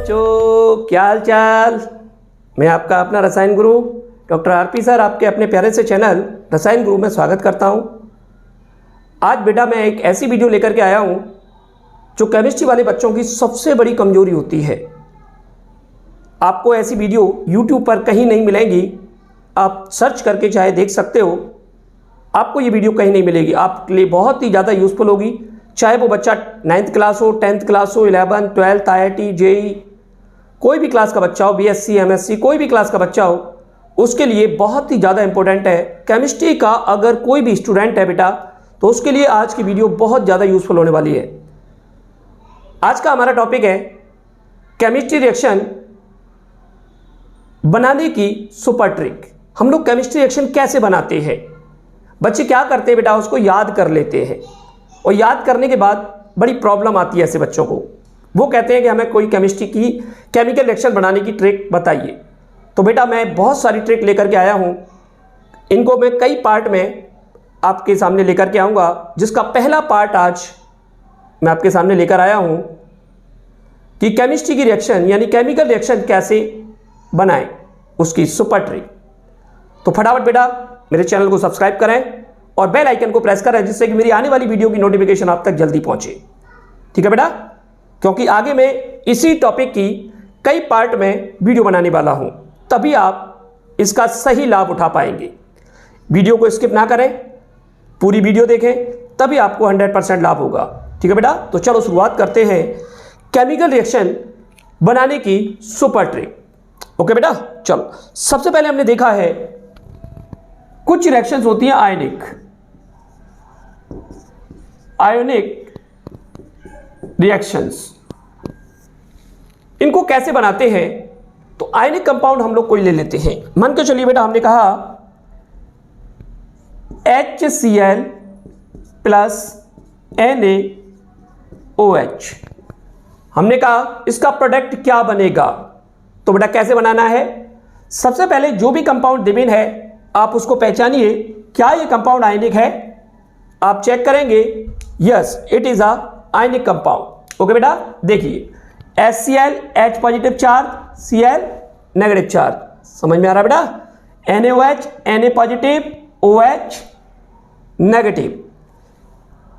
बच्चों, क्या हाल चाल। मैं आपका अपना रसायन गुरु डॉक्टर आरपी सर आपके अपने प्यारे से चैनल रसायन गुरु में स्वागत करता हूं। आज बेटा मैं एक ऐसी वीडियो लेकर के आया हूं जो केमिस्ट्री वाले बच्चों की सबसे बड़ी कमजोरी होती है। आपको ऐसी वीडियो YouTube पर कहीं नहीं मिलेगी, आप सर्च करके चाहे देख सकते हो, आपको ये वीडियो कहीं नहीं मिलेगी। आपके लिए बहुत ही ज़्यादा यूज़फुल होगी, चाहे वो बच्चा 9th क्लास हो, 10th क्लास हो, 11th 12th IIT JEE कोई भी क्लास का बच्चा हो, BSc MSc कोई भी क्लास का बच्चा हो, उसके लिए बहुत ही ज़्यादा इंपॉर्टेंट है। केमिस्ट्री का अगर कोई भी स्टूडेंट है बेटा, तो उसके लिए आज की वीडियो बहुत ज़्यादा यूज़फुल होने वाली है। आज का हमारा टॉपिक है केमिस्ट्री रिएक्शन बनाने की सुपर ट्रिक। हम लोग केमिस्ट्री रिएक्शन कैसे बनाते हैं, बच्चे क्या करते हैं बेटा, उसको याद कर लेते हैं और याद करने के बाद बड़ी प्रॉब्लम आती है ऐसे बच्चों को। वो कहते हैं कि हमें कोई केमिस्ट्री की केमिकल रिएक्शन बनाने की ट्रिक बताइए। तो बेटा मैं बहुत सारी ट्रिक लेकर के आया हूँ, इनको मैं कई पार्ट में आपके सामने लेकर के आऊँगा। जिसका पहला पार्ट आज मैं आपके सामने लेकर आया हूँ कि केमिस्ट्री की रिएक्शन यानी केमिकल रिएक्शन कैसे बनाएं, उसकी सुपर ट्रिक। तो फटाफट बेटा मेरे चैनल को सब्सक्राइब करें और बेल आइकन को प्रेस करें, जिससे कि मेरी आने वाली वीडियो की नोटिफिकेशन आप तक जल्दी पहुंचे। ठीक है बेटा, क्योंकि आगे मैं इसी टॉपिक की कई पार्ट में वीडियो बनाने वाला हूं, तभी आप इसका सही लाभ उठा पाएंगे। वीडियो को स्किप ना करें, पूरी वीडियो देखें, तभी आपको 100% लाभ होगा। ठीक है बेटा, तो चलो शुरुआत करते हैं केमिकल रिएक्शन बनाने की सुपर ट्रिक। ओके बेटा, चलो सबसे पहले हमने देखा है कुछ रिएक्शंस होती हैं आयोनिक रिएक्शंस। इनको कैसे बनाते हैं, तो आयनिक कंपाउंड हम लोग कोई ले लेते हैं। मान के चलिए बेटा, हमने कहा HCl प्लस NaOH। हमने कहा इसका प्रोडक्ट क्या बनेगा, तो बेटा कैसे बनाना है। सबसे पहले जो भी कंपाउंड गिवन है आप उसको पहचानिए, क्या ये कंपाउंड आयनिक है। आप चेक करेंगे, yes it is a ionic compound. Okay बेटा, देखिए HCl H positive charge, Cl negative charge, समझ में आ रहा बेटा। NaOH Na positive, OH negative.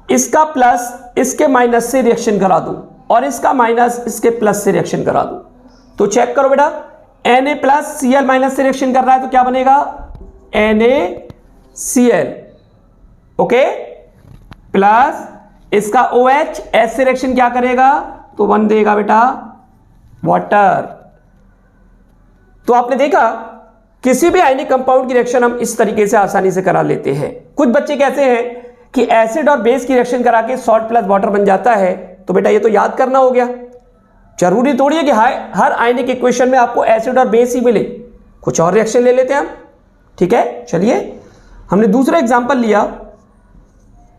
इसका प्लस इसके माइनस से रिएक्शन करा दूं और इसका माइनस इसके प्लस से रिएक्शन करा दूं, तो चेक करो बेटा, Na प्लस Cl माइनस से रिएक्शन कर रहा है तो क्या बनेगा, NaCl। ओके, प्लस इसका OH S से रिएक्शन क्या करेगा, तो बन देगा बेटा वाटर। तो आपने देखा किसी भी आयनिक कंपाउंड की रिएक्शन हम इस तरीके से आसानी से करा लेते हैं। कुछ बच्चे कैसे हैं कि एसिड और बेस की रिएक्शन करा के सॉल्ट प्लस वाटर बन जाता है, तो बेटा ये तो याद करना हो गया। जरूरी थोड़ी है कि हर आयनिक इक्वेशन में आपको एसिड और बेस ही मिले, कुछ और रिएक्शन ले लेते हैं हम। ठीक है, चलिए हमने दूसरा एग्जांपल लिया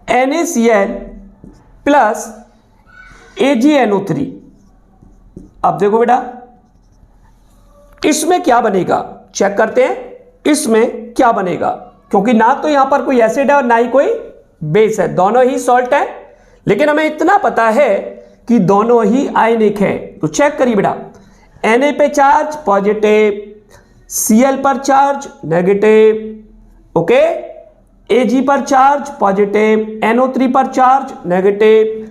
NaCl प्लस AgNO3। अब देखो बेटा इसमें क्या बनेगा, चेक करते हैं इसमें क्या बनेगा, क्योंकि ना तो यहां पर कोई एसिड है और ना ही कोई बेस है, दोनों ही सॉल्ट है, लेकिन हमें इतना पता है कि दोनों ही आयनिक है। तो चेक करिए बेटा, Na पे चार्ज पॉजिटिव, Cl पर चार्ज नेगेटिव, ओके, Ag पर चार्ज पॉजिटिव, NO3 पर चार्ज नेगेटिव।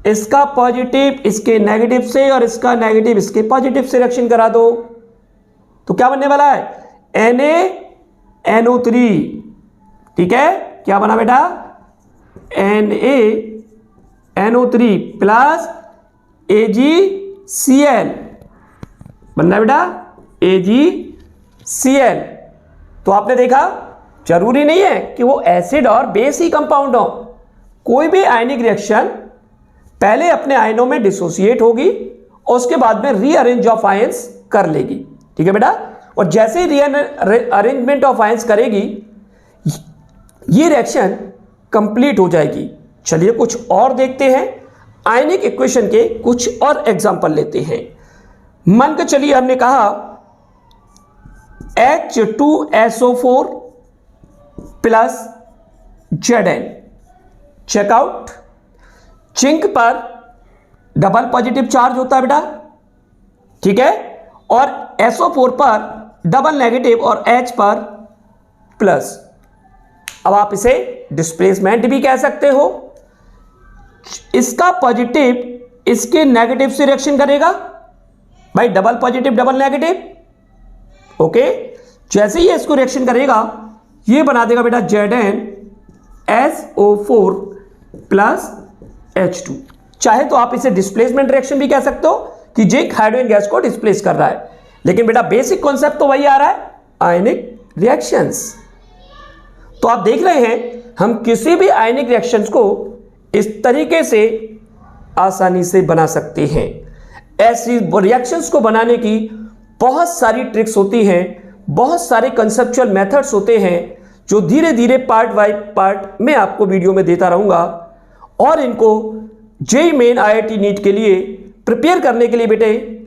इसका पॉजिटिव इसके नेगेटिव से और इसका नेगेटिव इसके पॉजिटिव से रिएक्शन करा दो, तो क्या बनने वाला है, NaNO3। ठीक है, क्या बना बेटा, NaNO3 प्लस AgCl बनना है बेटा AgCl। तो आपने देखा जरूरी नहीं है कि वो एसिड और बेस ही कंपाउंड हो, कोई भी आयनिक रिएक्शन पहले अपने आयनों में डिसोसिएट होगी और उसके बाद में रीअरेंज ऑफ आयंस कर लेगी। ठीक है बेटा, और जैसे ही रीअरेंजमेंट ऑफ आयंस करेगी ये रिएक्शन कंप्लीट हो जाएगी। चलिए कुछ और देखते हैं, आयनिक इक्वेशन के कुछ और एग्जांपल लेते हैं। मान के चलिए हमने कहा H2SO4 plus Zn, checkout. Zinc पर डबल पॉजिटिव चार्ज होता है बेटा, ठीक है, और SO4 पर डबल नेगेटिव और H पर प्लस। अब आप इसे डिस्प्लेसमेंट भी कह सकते हो। इसका पॉजिटिव इसके नेगेटिव से रिएक्शन करेगा भाई, double positive double negative. Okay, जैसे ही इसको रिएक्शन करेगा ये बना देगा बेटा ZnSO4 प्लस H2। चाहे तो आप इसे डिस्प्लेसमेंट रिएक्शन भी कह सकते हो कि जे हाइड्रोजन गैस को डिस्प्लेस कर रहा है, लेकिन बेटा बेसिक कॉन्सेप्ट तो वही आ रहा है, आयनिक रिएक्शंस। तो आप देख रहे हैं हम किसी भी आयनिक रिएक्शंस को इस तरीके से आसानी से बना सकते हैं। ऐसी रिएक्शंस को बनाने की बहुत सारी ट्रिक्स होती हैं, बहुत सारे कंसेप्चुअल मेथड्स होते हैं, जो धीरे धीरे पार्ट बाय पार्ट मैं आपको वीडियो में देता रहूंगा। और इनको जेईई मेन IIT नीट के लिए प्रिपेयर करने के लिए बेटे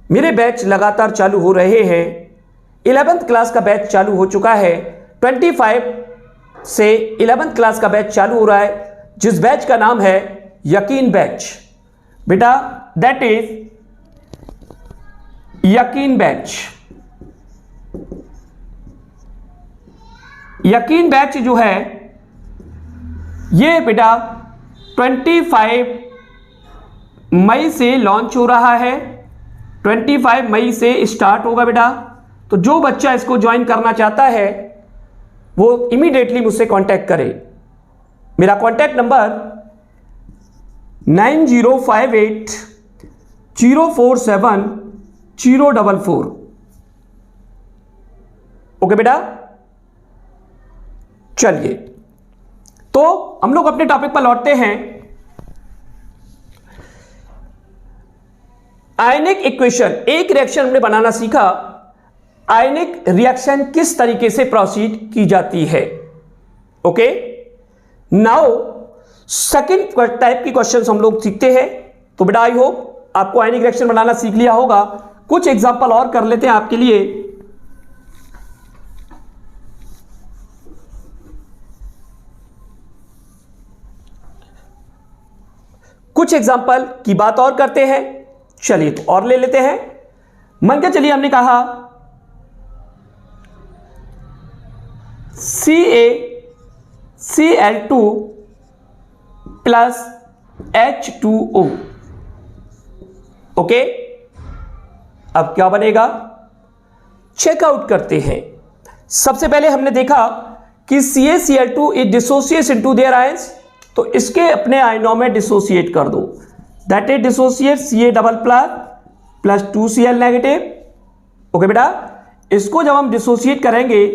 मेरे बैच लगातार चालू हो रहे हैं। 11th क्लास का बैच चालू हो चुका है, 25 से 11th क्लास का बैच चालू हो रहा है, जिस बैच का नाम है यकीन बैच। बेटा दैट इज यकीन बैच। यकीन बैच जो है ये बेटा 25 मई से लॉन्च हो रहा है, 25 मई से स्टार्ट होगा बेटा। तो जो बच्चा इसको ज्वाइन करना चाहता है वो इमीडिएटली मुझसे कांटेक्ट करे। मेरा कांटेक्ट नंबर 9058047044। ओके बेटा, चलिए तो हम लोग अपने टॉपिक पर लौटते हैं। आयनिक इक्वेशन, एक रिएक्शन हमने बनाना सीखा, आयनिक रिएक्शन किस तरीके से प्रोसीड की जाती है। ओके, नाउ सेकंड टाइप की क्वेश्चंस हम लोग सीखते हैं। तो बेटा आई होप आपको आयनिक रिएक्शन बनाना सीख लिया होगा। कुछ एग्जांपल और कर लेते हैं आपके लिए। कुछ एग्जांपल की बात और करते हैं। चलिए तो और ले लेते हैं। मान के चलिए हमने कहा CaCl2 प्लस H2O। ओके, अब क्या बनेगा चेकआउट करते हैं। सबसे पहले हमने देखा कि CaCl2 is dissociates into their ions, तो इसके अपने आयनों में डिसोसिएट कर दो। That is dissociate Ca double plus 2Cl negative. Okay बेटा, इसको जब हम डिसोसिएट करेंगे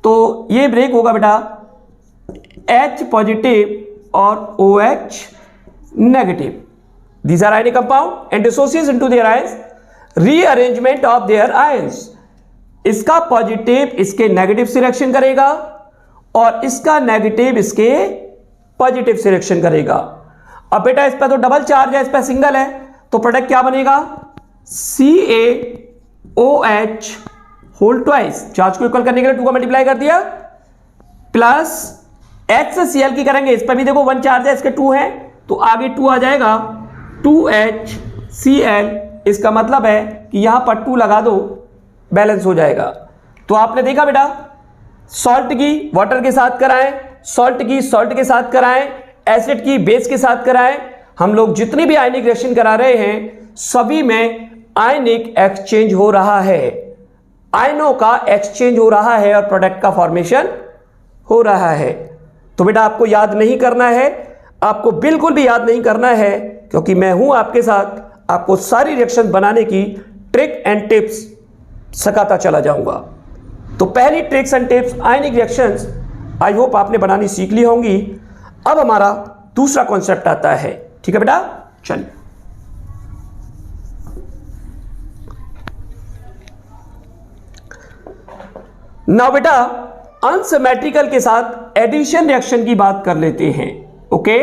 तो ये ब्रेक होगा बेटा H पॉजिटिव और OH negative. These are ionic compound and dissociates into their ions, rearrangement of their ions। इसका पॉजिटिव इसके नेगेटिव से रिएक्शन करेगा और इसका नेगेटिव इसके पॉजिटिव से रिएक्शन करेगा। अब बेटा इस पर तो डबल चार्ज है, इस पर सिंगल है, तो प्रोडक्ट क्या बनेगा CaOH होल ट्वाइस। चार्ज को इक्वल करने के लिए 2 का मल्टीप्लाई कर दिया, प्लस H से Cl की करेंगे, इस पर भी देखो 1 चार्ज है, इसके 2 है, तो आगे 2 आ जाएगा 2HCl। इसका मतलब है कि यहां पर 2 लगा दो, बैलेंस हो जाएगा। तो आपने देखा बेटा सॉल्ट की वाटर के साथ कराएं, सॉल्ट की सॉल्ट के साथ कराएं, एसिड की बेस के साथ कराएं। हम लोग जितनी भी आयनिक रिएक्शन करा रहे हैं सभी में आयनिक एक्सचेंज हो रहा है, आयनों का एक्सचेंज हो रहा है और प्रोडक्ट का फॉर्मेशन हो रहा है। तो बेटा आपको याद नहीं करना है, आपको बिल्कुल भी याद नहीं करना है, क्योंकि मैं हूं आपके साथ, आपको सारी रिएक्शन बनाने की ट्रिक एंड टिप्स सिखाता चला जाऊंगा। तो पहली tricks and tips ionic reactions I hope आपने बनानी सीख ली होंगी। अब हमारा दूसरा कॉन्सेप्ट आता है, ठीक है बेटा, चलिए। नाउ बेटा अनसिमेट्रिकल के साथ एडिशन रिएक्शन की बात कर लेते हैं। ओके,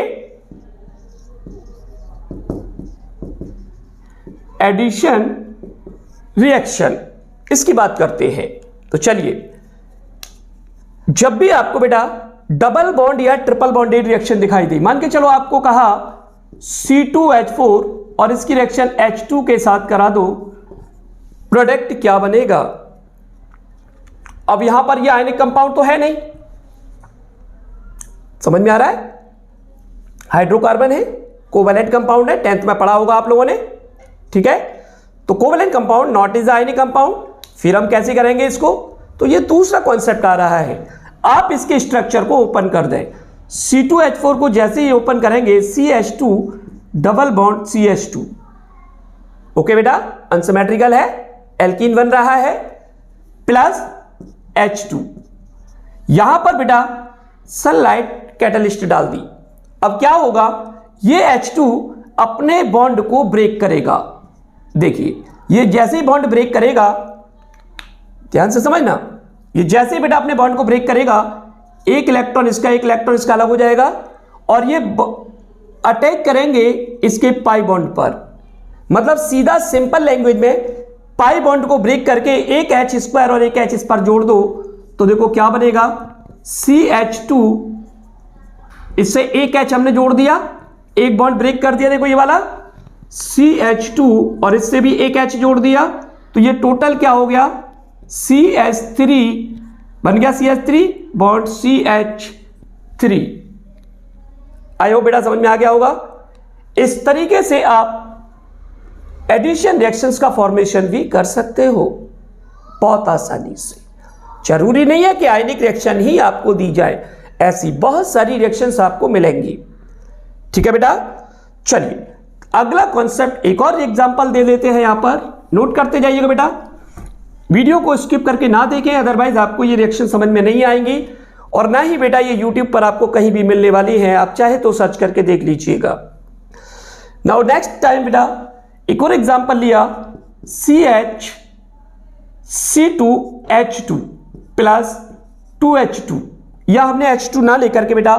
एडिशन रिएक्शन इसकी बात करते हैं। तो चलिए, जब भी आपको बेटा डबल बॉन्ड या ट्रिपल बॉन्डेड रिएक्शन दिखाई दी, मान के चलो आपको कहा C2H4 और इसकी रिएक्शन H2 के साथ करा दो, प्रोडक्ट क्या बनेगा। अब यहां पर ये आयनिक कंपाउंड तो है नहीं, समझ में आ रहा है, हाइड्रोकार्बन है, कोवैलेंट कंपाउंड है, 10th में पढ़ा होगा आप लोगों ने, ठीक है। तो covalent compound not is ionic compound, फिर हम कैसे करेंगे इसको, तो ये दूसरा कॉन्सेप्ट आ रहा है। आप इसके स्ट्रक्चर को ओपन कर दें, C2H4 को जैसे ही ओपन करेंगे CH2 double bond CH2, okay बेटा, अनसिमेट्रिकल है, एल्कीन बन रहा है, प्लस H2। यहां पर बेटा सनलाइट कैटलिस्ट डाल दी। अब क्या होगा, ये H2 अपने बॉन्ड को ब्रेक करेगा। देखिए ये जैसे ही बॉन्ड ब्रेक करेगा, ध्यान से समझना, ये जैसे ही बेटा अपने बॉन्ड को ब्रेक करेगा, एक इलेक्ट्रॉन इसका एक इलेक्ट्रॉन इसका अलग हो जाएगा और ये अटैक करेंगे इसके पाई बॉन्ड पर। मतलब सीधा सिंपल लैंग्वेज में पाई बॉन्ड को ब्रेक करके एक H2 और एक H इस पर जोड़ दो तो देखो क्या बनेगा, CH2, इससे एक H हमने जोड़ दिया, एक बॉन्ड ब्रेक कर दिया, देखो ये वाला CH2 और इससे भी एक H जोड़ दिया, तो ये टोटल क्या हो गया, CH3 बन गया, CH3 bond CH3। I hope बेटा समझ में आ गया होगा। इस तरीके से आप एडिशन रिएक्शंस का फॉर्मेशन भी कर सकते हो बहुत आसानी से। जरूरी नहीं है कि आयनिक रिएक्शन ही आपको दी जाए, ऐसी बहुत सारी रिएक्शंस आपको मिलेंगी, ठीक है बेटा। चलिए अगला कॉन्सेप्ट, एक और एग्जांपल दे देते हैं, यहां पर नोट करते जाइएगा बेटा, वीडियो को स्किप करके ना देखें, अदरवाइज आपको ये रिएक्शन समझ में नहीं आएंगी और ना ही बेटा ये यूट्यूब पर आपको कहीं भी मिलने वाली है, आप चाहे तो सर्च करके देख लीजिएगा। नाउ नेक्स्ट टाइम बेटा एक और एग्जांपल लिया, CH2H2 प्लस 2H2, या हमने H2 ना लेकर के बेटा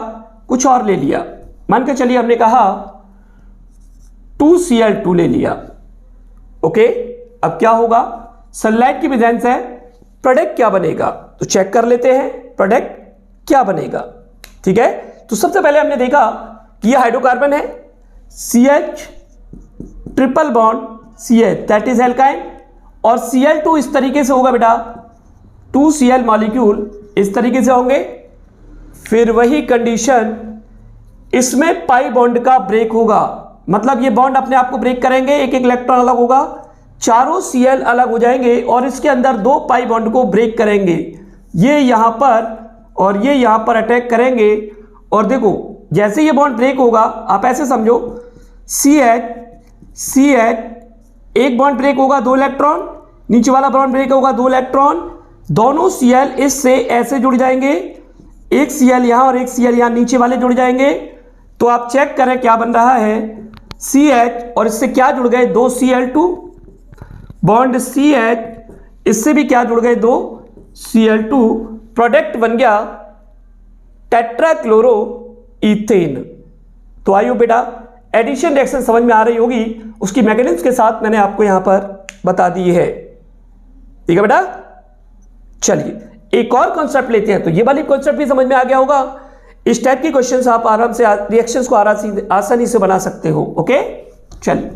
कुछ और ले लिया, मान के चलिए हमने कहा 2Cl2 ले लिया, ओके। अब क्या होगा, सनलाइट की प्रेजेंस है, प्रोडक्ट क्या बनेगा, तो चेक कर लेते हैं प्रोडक्ट क्या बनेगा, ठीक है। तो सबसे पहले हमने देखा कि यह हाइड्रोकार्बन है, CH triple bond CH that is alkyne, और Cl2 इस तरीके से होगा बेटा, 2Cl मॉलिक्यूल इस तरीके से होंगे। फिर वही कंडीशन, इसमें पाई बॉन्ड का ब्रेक होगा, मतलब ये बॉन्ड अपने आप को ब्रेक करेंगे, एक एक इलेक्ट्रॉन अलग होगा, चारों Cl अलग हो जाएंगे और इसके अंदर दो पाई बॉन्ड को ब्रेक करेंगे, ये यहां पर और ये यहां पर अटैक करेंगे। और देखो जैसे ये बॉन्ड ब्रेक होगा, आप ऐसे समझो, CH एक बॉन्ड ब्रेक होगा, दो इलेक्ट्रॉन, नीचे वाला बॉन्ड ब्रेक होगा, दो इलेक्ट्रॉन, दोनों Cl इससे ऐसे जुड़ जाएंगे, एक Cl यहां और एक Cl यहां, नीचे वाले जुड़ जाएंगे। तो आप चेक करें क्या बन रहा है, CH और इससे क्या जुड़ गए, दो Cl2 बॉन्ड CH, इससे भी क्या जुड़ गए, दो Cl2, प्रोडक्ट बन गया टेट्राक्लोरो इथेन। तो आइयो बेटा एडिशन रिएक्शन समझ में आ रही होगी, उसकी मैकेनिज्म के साथ मैंने आपको यहां पर बता दी है, ठीक है बेटा। चलिए एक और कॉन्सेप्ट लेते हैं, तो ये वाली कॉन्सेप्ट भी समझ में आ गया होगा। इस टाइप की क्वेश्चंस आप आराम से रिएक्शंस को आसानी से बना सकते हो, ओके। चलिए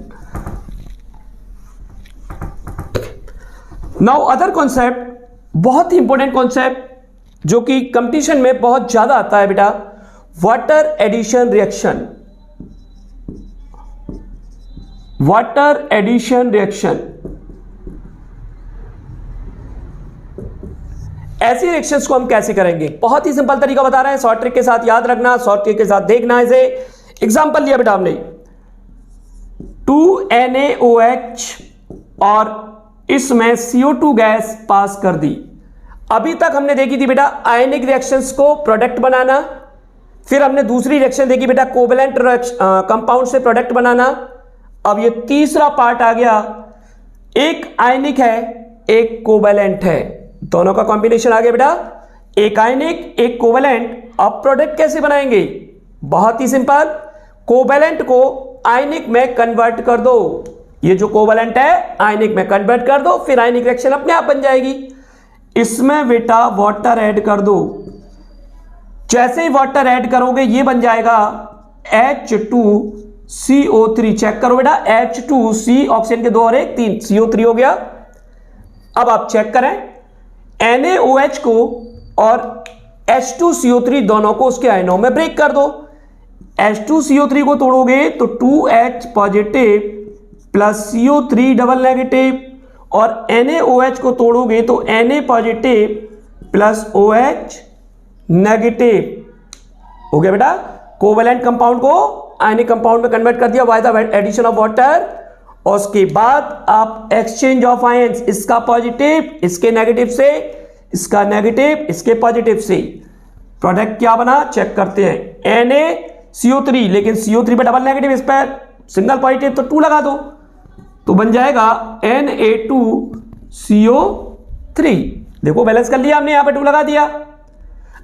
नाउ अदर कॉन्सेप्ट, बहुत ही इंपॉर्टेंट कॉन्सेप्ट जो कि कंपटीशन में बहुत ज्यादा आता है बेटा, water addition reaction. Water addition reaction, ऐसी रिएक्शंस को हम कैसे करेंगे, बहुत ही सिंपल तरीका बता रहे हैं, शॉर्ट ट्रिक के साथ याद रखना, शॉर्ट ट्रिक के साथ देखना। इसे एग्जांपल लिया बेटा हमने, 2NaOH और इसमें CO2 गैस पास कर दी। अभी तक हमने देखी थी बेटा आयनिक रिएक्शंस को प्रोडक्ट बनाना, फिर हमने दूसरी रिएक्शन देखी बेटा कोवैलेंट कंपाउंड से प्रोडक्ट बनाना। अब ये तीसरा पार्ट आ गया, एक आयनिक है एक कोवैलेंट है, दोनों का कॉम्बिनेशन आ गया बेटा, एक आयनिक एक कोवैलेंट। अब प्रोडक्ट कैसे बनाएंगे, बहुत ही सिंपल, कोवैलेंट को आयनिक में कन्वर्ट कर दो, ये जो कोवैलेंट है आयनिक में कन्वर्ट कर दो, फिर आयनिक रिएक्शन अपने आप बन जाएगी। इसमें बेटा वाटर ऐड कर दो, जैसे ही वाटर ऐड करोगे ये बन जाएगा H2 CO3 चेक करो बेटा, H2C ऑक्सीजन के 2 और 1 3 CO3 हो गया। अब आप चेक करें NaOH को और H2CO3 दोनों को उसके आयनों में ब्रेक कर दो। H2CO3 को तोड़ोगे तो 2H positive plus CO3 double negative, और NaOH को तोड़ोगे तो Na positive plus OH negative हो गया बेटा। कोवेलेंट कंपाउंड को आयनिक कंपाउंड में कन्वर्ट कर दिया by the addition of water, और उसके बाद आप एक्सचेंज ऑफ आयंस, इसका पॉजिटिव इसके नेगेटिव से, इसका नेगेटिव इसके पॉजिटिव से, प्रोडक्ट क्या बना चेक करते हैं। NaCO3, लेकिन CO3 पे डबल नेगेटिव, इस पर सिंगल पॉजिटिव, तो 2 लगा दो तो बन जाएगा Na2CO3। देखो बैलेंस कर लिया हमने, यहां पे 2 लगा दिया।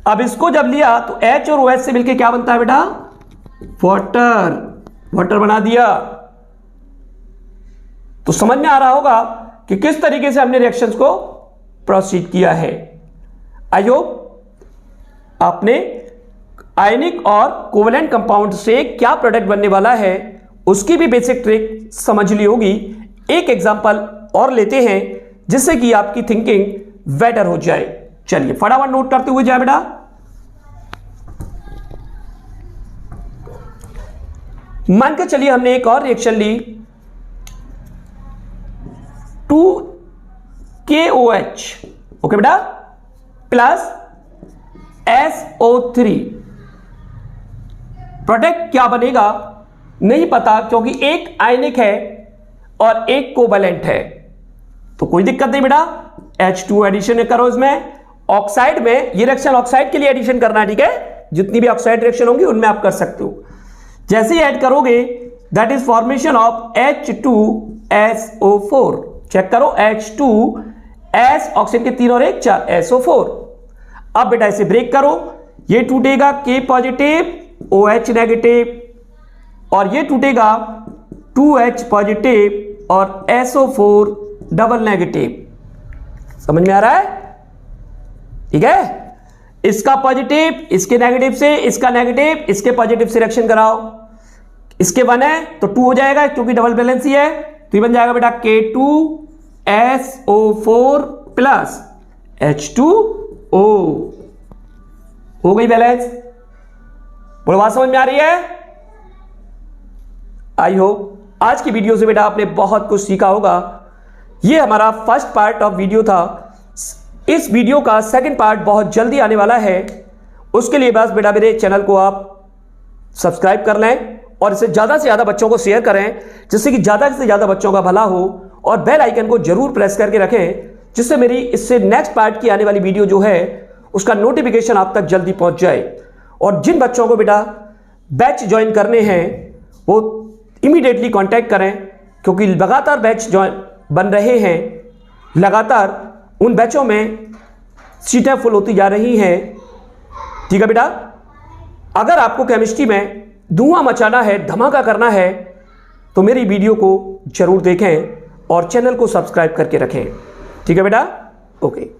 अब इसको जब लिया तो H और OH से मिलके क्या बनता है बेटा, वाटर, वाटर बना दिया। तो समझ में आ रहा होगा कि किस तरीके से हमने रिएक्शंस को प्रोसीड किया है। आई होप आपने आयनिक और कोवेलेंट कंपाउंड से क्या प्रोडक्ट बनने वाला है उसकी भी बेसिक ट्रिक समझ ली होगी। एक एग्जांपल और लेते हैं जिससे कि आपकी थिंकिंग बेटर हो जाए। चलिए फटाफट नोट करते हुए जाए बेटा। मान के चलिए हमने एक और रिएक्शन ली, 2KOH ओके बेटा प्लस SO3। प्रोडक्ट क्या बनेगा नहीं पता, क्योंकि एक आयनिक है और एक कोवेलेंट है, तो कोई दिक्कत नहीं बेटा, H2 एडिशन करो इसमें। ऑक्साइड में ये रिएक्शन ऑक्साइड के लिए एडिशन करना है, ठीक है, जितनी भी ऑक्साइड रिएक्शन होंगी उनमें आप कर सकते हो। जैसे ही ऐड करोगे that is formation of H2SO4। Check करो H2S ऑक्सीजन के 3 और 1 4 SO4। अब बेटा इसे ब्रेक करो, ये टूटेगा K पॉजिटिव OH नेगेटिव, और ये टूटेगा 2H पॉजिटिव और SO4 डबल नेगेटिव। समझ में आ रहा है, ठीक है। इसका पॉजिटिव इसके नेगेटिव से, इसका नेगेटिव इसके पॉजिटिव से रिएक्शन कराओ। इसके 1 है तो 2 हो जाएगा क्योंकि डबल बैलेंस ही है, तो ये बन जाएगा बेटा K2SO4 प्लस H2O। हो गई बैलेंस। बोलो बात समझ में आ रही है। आई होप आज की वीडियो से बेटा आपने बहुत कुछ सीखा होगा। ये हमारा फर्स्ट पार्ट ऑफ वीडियो था। इस वीडियो का सेकंड पार्ट बहुत जल्दी आने वाला है। उसके लिए बस बेटा मेरे चैनल को आप सब्सक्राइब कर लें और इसे ज़्यादा से ज़्यादा बच्चों को शेयर करें, जिससे कि ज़्यादा से ज़्यादा बच्चों का भला हो, और बेल आइकन को जरूर प्रेस करके रखें, जिससे मेरी इससे नेक्स्ट पार्ट की आने वाली वीडियो जो है उसका नोटिफिकेशन आप तक जल्दी पहुंच जाए। और जिन बच्चों को बेटा बैच ज्वाइन करने हैं वो इमीडिएटली कांटेक्ट करें, क्योंकि लगातार बैच ज्वाइन बन रहे हैं, लगातार उन बैचों में सीटें फुल होती जा रही हैं, ठीक है बेटा। अगर आपको केमिस्ट्री में धुआं मचाना है, धमाका करना है, तो मेरी वीडियो को जरूर देखें और चैनल को सब्सक्राइब करके रखें, ठीक है बेटा। ओके।